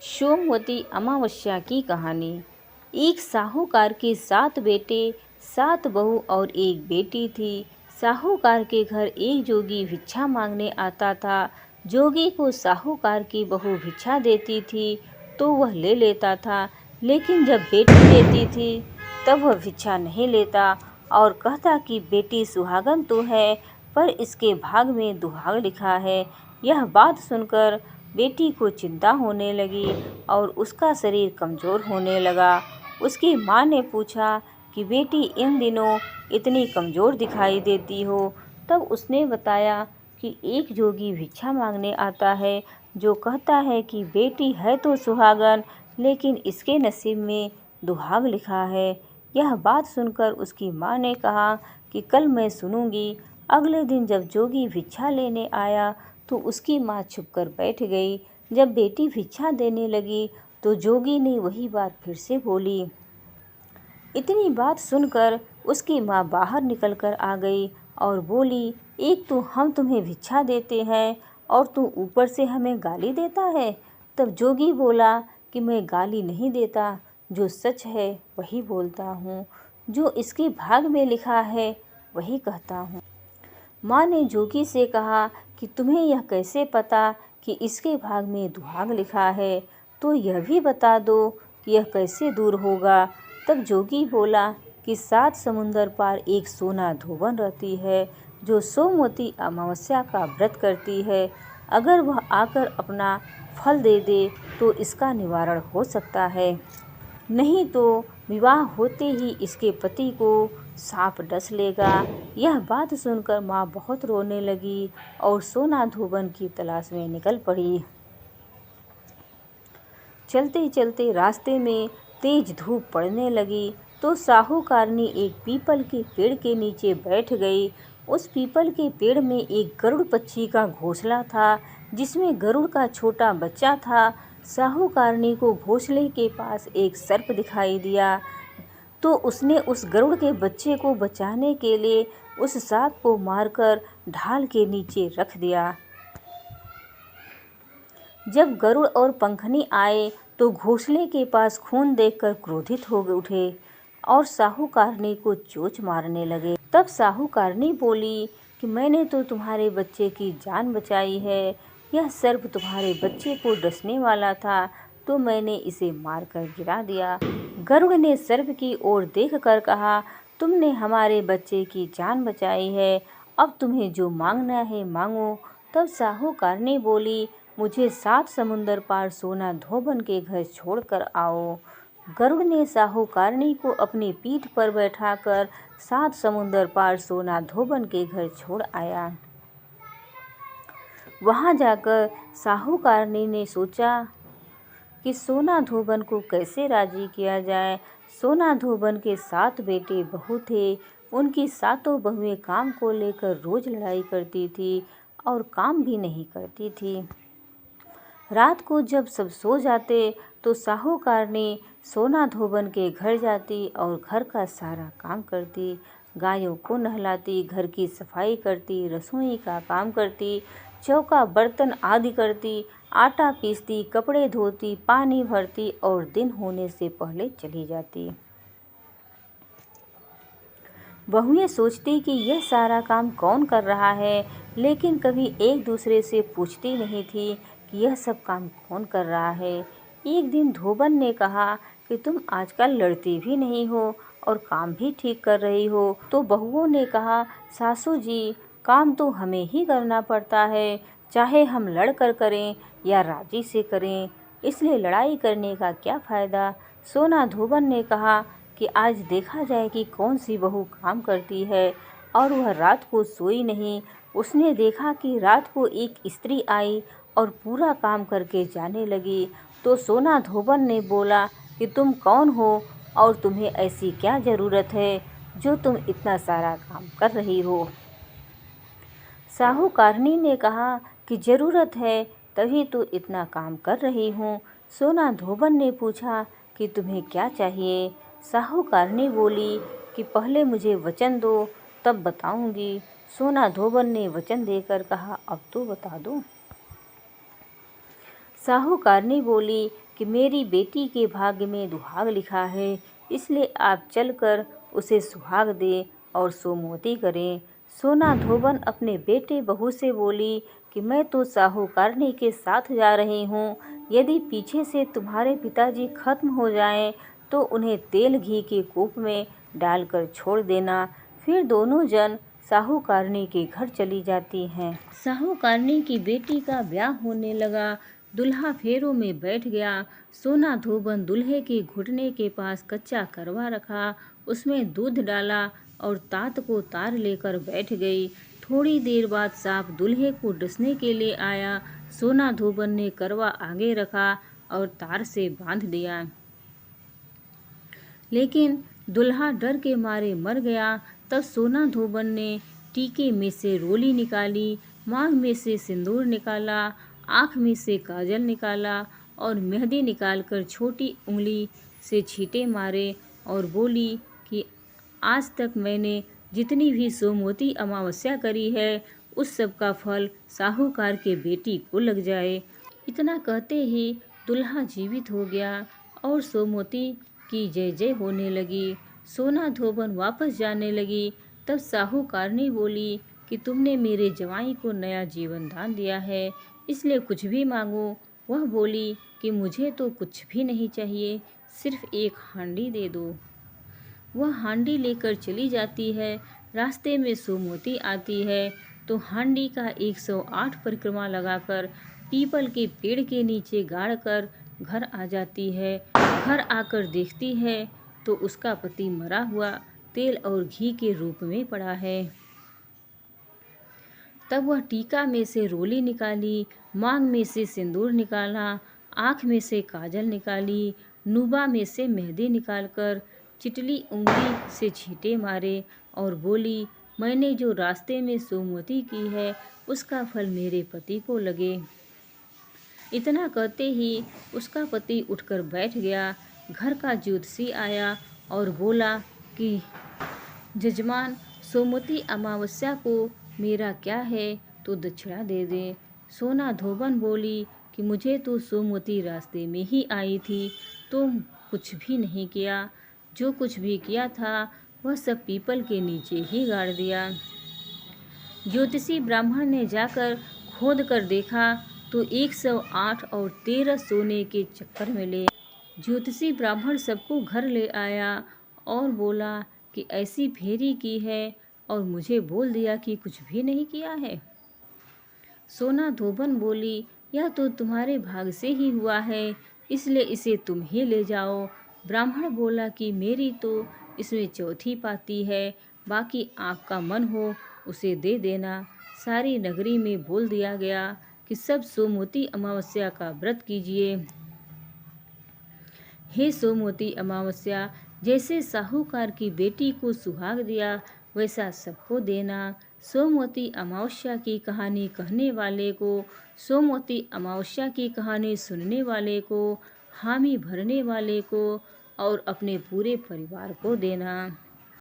सोमवती अमावस्या की कहानी। एक साहूकार के 7 बेटे, 7 बहू और एक बेटी थी। साहूकार के घर एक जोगी भिक्षा मांगने आता था। जोगी को साहूकार की बहू भिक्षा देती थी तो वह ले लेता था, लेकिन जब बेटी देती थी तब वह भिक्षा नहीं लेता और कहता कि बेटी सुहागन तो है, पर इसके भाग में दुहाग लिखा है। यह बात सुनकर बेटी को चिंता होने लगी और उसका शरीर कमज़ोर होने लगा। उसकी माँ ने पूछा कि बेटी इन दिनों इतनी कमज़ोर दिखाई देती हो। तब उसने बताया कि एक जोगी भिक्षा मांगने आता है जो कहता है कि बेटी है तो सुहागन, लेकिन इसके नसीब में दुहाग लिखा है। यह बात सुनकर उसकी माँ ने कहा कि कल मैं सुनूंगी। अगले दिन जब जोगी भिक्षा लेने आया तो उसकी माँ छुपकर बैठ गई। जब बेटी भिक्षा देने लगी तो जोगी ने वही बात फिर से बोली। इतनी बात सुनकर उसकी माँ बाहर निकलकर आ गई और बोली, एक तो हम तुम्हें भिक्षा देते हैं और तू ऊपर से हमें गाली देता है। तब जोगी बोला कि मैं गाली नहीं देता, जो सच है वही बोलता हूँ, जो इसके भाग में लिखा है वही कहता हूँ। माँ ने जोगी से कहा कि तुम्हें यह कैसे पता कि इसके भाग में दुहाग लिखा है, तो यह भी बता दो कि यह कैसे दूर होगा। तब जोगी बोला कि 7 समुंदर पार एक सोना धोबन रहती है जो सोमवती अमावस्या का व्रत करती है। अगर वह आकर अपना फल दे दे तो इसका निवारण हो सकता है, नहीं तो विवाह होते ही इसके पति को सांप डस लेगा। यह बात सुनकर माँ बहुत रोने लगी और सोना धोबन की तलाश में निकल पड़ी। चलते चलते रास्ते में तेज धूप पड़ने लगी तो साहूकारनी एक पीपल के पेड़ के नीचे बैठ गई। उस पीपल के पेड़ में एक गरुड़ पक्षी का घोंसला था, जिसमें गरुड़ का छोटा बच्चा था। साहूकारनी को घोंसले के पास एक सर्प दिखाई दिया, तो उसने उस गरुड़ के बच्चे को बचाने के लिए उस सांप को मारकर ढाल के नीचे रख दिया। जब गरुड़ और पंखनी आए तो घोंसले के पास खून देखकर क्रोधित हो उठे और साहूकारनी को चोंच मारने लगे। तब साहूकारनी बोली कि मैंने तो तुम्हारे बच्चे की जान बचाई है। यह सर्प तुम्हारे बच्चे को डसने वाला था तो मैंने इसे मारकर गिरा दिया। गरुड़ ने सर्प की ओर देखकर कहा, तुमने हमारे बच्चे की जान बचाई है, अब तुम्हें जो मांगना है मांगो। तब साहूकारनी बोली, मुझे 7 समुंदर पार सोना धोबन के घर छोड़कर आओ। गरुड़ ने साहूकारनी को अपनी पीठ पर बैठाकर 7 समुंदर पार सोना धोबन के घर छोड़ आया। वहां जाकर साहूकारनी ने सोचा कि सोना धोबन को कैसे राजी किया जाए। सोना धोबन के 7 बेटे बहू थे। उनकी 7 बहुएं काम को लेकर रोज लड़ाई करती थी और काम भी नहीं करती थी। रात को जब सब सो जाते तो साहूकारनी सोना धोबन के घर जाती और घर का सारा काम करती। गायों को नहलाती, घर की सफाई करती, रसोई का काम करती, चौका बर्तन आदि करती, आटा पीसती, कपड़े धोती, पानी भरती और दिन होने से पहले चली जाती। बहुएं सोचती कि यह सारा काम कौन कर रहा है, लेकिन कभी एक दूसरे से पूछती नहीं थी कि यह सब काम कौन कर रहा है। एक दिन धोबन ने कहा कि तुम आजकल लड़ती भी नहीं हो और काम भी ठीक कर रही हो। तो बहुओं ने कहा, सासू जी, काम तो हमें ही करना पड़ता है, चाहे हम लड़ कर करें या राजी से करें, इसलिए लड़ाई करने का क्या फ़ायदा। सोना धोबन ने कहा कि आज देखा जाए कि कौन सी बहू काम करती है। और वह रात को सोई नहीं। उसने देखा कि रात को एक स्त्री आई और पूरा काम करके जाने लगी। तो सोना धोबन ने बोला कि तुम कौन हो और तुम्हें ऐसी क्या ज़रूरत है जो तुम इतना सारा काम कर रही हो। साहूकारनी ने कहा कि ज़रूरत है तभी तो इतना काम कर रही हूँ। सोना धोबन ने पूछा कि तुम्हें क्या चाहिए। साहूकारनी बोली कि पहले मुझे वचन दो, तब बताऊंगी। सोना धोबन ने वचन देकर कहा, अब तो बता दो। साहूकारनी बोली कि मेरी बेटी के भाग्य में दुहाग लिखा है, इसलिए आप चलकर उसे सुहाग दें और सोमवती करें। सोना धोबन अपने बेटे बहू से बोली कि मैं तो साहूकारनी के साथ जा रही हूँ, यदि पीछे से तुम्हारे पिताजी खत्म हो जाएं तो उन्हें तेल घी के कूप में डालकर छोड़ देना। फिर दोनों जन साहूकारनी के घर चली जाती हैं। साहूकारनी की बेटी का ब्याह होने लगा। दूल्हा फेरों में बैठ गया। सोना धोबन दूल्हे के घुटने के पास कच्चा करवा रखा, उसमें दूध डाला और तात को तार लेकर बैठ गई। थोड़ी देर बाद सांप दूल्हे को डसने के लिए आया। सोना धोबन ने करवा आगे रखा और तार से बांध दिया, लेकिन दूल्हा डर के मारे मर गया। तब सोना धोबन ने टीके में से रोली निकाली, मांग में से सिंदूर निकाला, आँख में से काजल निकाला और मेहंदी निकालकर छोटी उंगली से छींटे मारे और बोली कि आज तक मैंने जितनी भी सोमवती अमावस्या करी है, उस सब का फल साहूकार के बेटी को लग जाए। इतना कहते ही दूल्हा जीवित हो गया और सोमवती की जय जय होने लगी। सोना धोबन वापस जाने लगी। तब साहूकारनी बोली कि तुमने मेरे जवाई को नया जीवन दान दिया है, इसलिए कुछ भी मांगो। वह बोली कि मुझे तो कुछ भी नहीं चाहिए, सिर्फ एक हांडी दे दो। वह हांडी लेकर चली जाती है। रास्ते में सोमवती आती है तो हांडी का 108 परिक्रमा लगाकर पीपल के पेड़ के नीचे गाड़कर घर आ जाती है। घर आकर देखती है तो उसका पति मरा हुआ तेल और घी के रूप में पड़ा है। तब वह टीका में से रोली निकाली, मांग में से सिंदूर निकाला, आँख में से काजल निकाली, नुबा में से मेहंदी निकालकर चिटली उंगली से छींटे मारे और बोली, मैंने जो रास्ते में सोमवती की है उसका फल मेरे पति को लगे। इतना कहते ही उसका पति उठकर बैठ गया। घर का ज्योतिषी आया और बोला कि जजमान, सोमवती अमावस्या को मेरा क्या है तो दक्षिणा दे दे। सोना धोबन बोली कि मुझे तो सोमवती रास्ते में ही आई थी, तुम कुछ भी नहीं किया, जो कुछ भी किया था वह सब पीपल के नीचे ही गाड़ दिया। ज्योतिषी ब्राह्मण ने जाकर खोद कर देखा तो 108 और 13 सोने के चक्कर मिले। ज्योतिषी ब्राह्मण सबको घर ले आया और बोला कि ऐसी फेरी की है और मुझे बोल दिया कि कुछ भी नहीं किया है। सोना धोबन बोली, यह तो तुम्हारे भाग से ही हुआ है, इसलिए इसे तुम ही ले जाओ। ब्राह्मण बोला कि मेरी तो इसमें चौथी पाती है, बाकी आपका मन हो उसे दे देना। सारी नगरी में बोल दिया गया कि सब सोमवती अमावस्या का व्रत कीजिए। हे सोमवती अमावस्या, जैसे साहूकार की बेटी को सुहाग दिया वैसा सबको देना। सोमवती अमावस्या की कहानी कहने वाले को, सोमवती अमावस्या की कहानी सुनने वाले को, हामी भरने वाले को और अपने पूरे परिवार को देना।